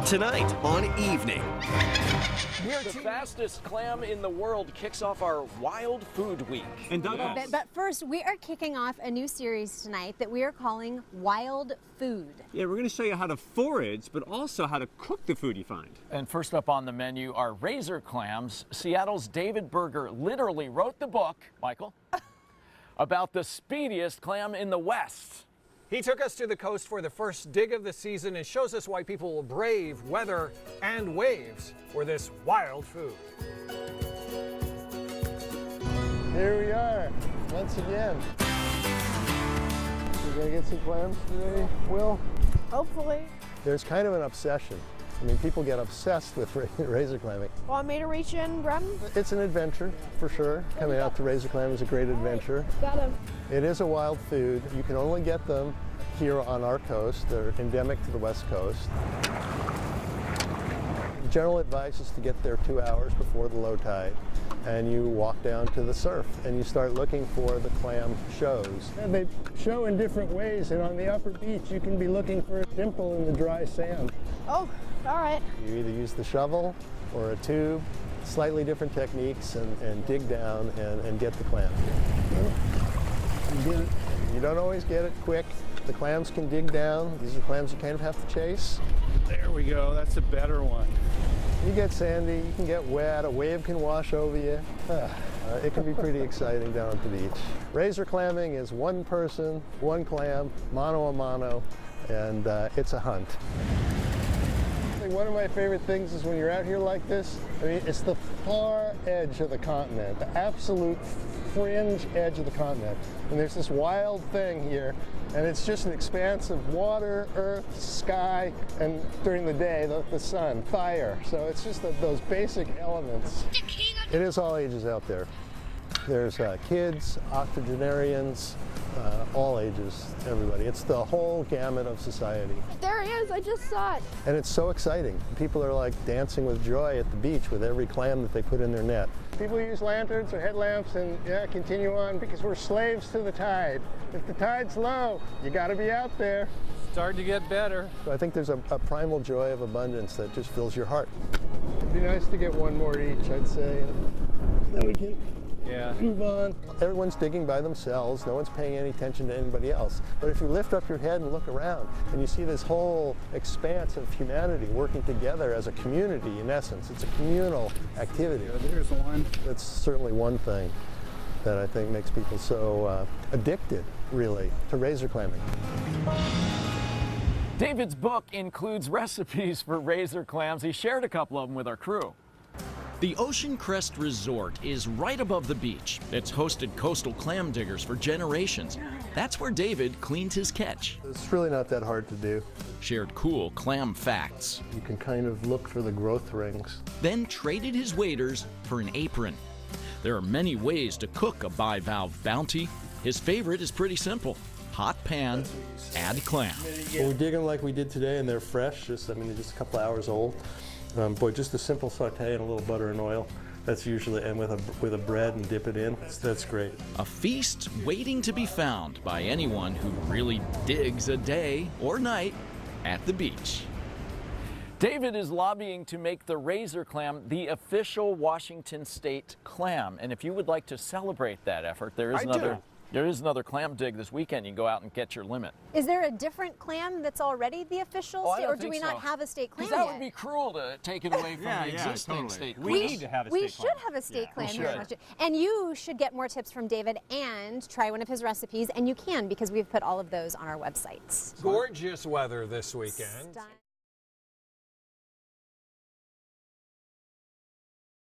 Tonight on Evening. The fastest clam in the world kicks off our Wild Food Week. And But first, we are kicking off a new series tonight that we are calling Wild Food. yeah, we're going to show you how to forage, but also how to cook the food you find. And first up on the menu are razor clams. Seattle's David Berger literally wrote the book, Michael, about the speediest clam in the West. He took us to the coast for the first dig of the season and shows us why people will brave weather and waves for this wild food. Here we are, once again. We're gonna get some clams today, Will? Hopefully. There's kind of an obsession. I mean, people get obsessed with razor clamming. Want me to reach in and grab him? It's an adventure, for sure. Coming out to razor clam is a great adventure. Got him. It is a wild food. You can only get them here on our coast. They're endemic to the West Coast. General advice is to get there 2 hours before the low tide, and you walk down to the surf and you start looking for the clam shows. And they show in different ways, and on the upper beach you can be looking for a dimple in the dry sand. Oh, all right. You either use the shovel or a tube, slightly different techniques, and dig down and get the clam. You get it. You don't always get it quick. The clams can dig down. These are clams you kind of have to chase. There we go, that's a better one. You get sandy, you can get wet, a wave can wash over you. It can be pretty exciting down at the beach. Razor clamming is one person, one clam, mano a mano, and it's a hunt. One of my favorite things is when you're out here like this, I mean, it's the far edge of the continent, the absolute fringe edge of the continent. And there's this wild thing here, and it's just an expanse of water, earth, sky, and during the day, the sun, fire. So it's just those basic elements. It is all ages out there. There's kids, octogenarians, all ages, everybody. It's the whole gamut of society. There he is, I just saw it. And it's so exciting. People are like dancing with joy at the beach with every clam that they put in their net. People use lanterns or headlamps and continue on because we're slaves to the tide. If the tide's low, you gotta be out there. Starting to get better. So I think there's a primal joy of abundance that just fills your heart. It'd be nice to get one more each, I'd say. Then we can move on. Everyone's digging by themselves. No one's paying any attention to anybody else. But if you lift up your head and look around and you see this whole expanse of humanity working together as a community, in essence, it's a communal activity. There's one. That's certainly one thing that I think makes people so addicted, really, to razor clamming. David's book includes recipes for razor clams. He shared a couple of them with our crew. The Ocean Crest Resort is right above the beach. It's hosted coastal clam diggers for generations. That's where David cleaned his catch. It's really not that hard to do. Shared cool clam facts. You can kind of look for the growth rings. Then traded his waders for an apron. There are many ways to cook a bivalve bounty. His favorite is pretty simple. Hot pan, add clam. Well, we dig them like we did today, and they're fresh. They're just a couple hours old. Boy, just a simple saute and a little butter and oil. That's usually, and with a bread and dip it in. That's great. A feast waiting to be found by anyone who really digs a day or night at the beach. David is lobbying to make the razor clam the official Washington State clam. And if you would like to celebrate that effort, there is another clam dig this weekend. You can go out and get your limit. Is there a different clam that's already the official state, or do we not have a state clam yet? That would be cruel to take it away from the existing state clam. We need to have a state clam. We should have a state clam here. And you should get more tips from David and try one of his recipes, and you can, because we've put all of those on our websites. Gorgeous weather this weekend.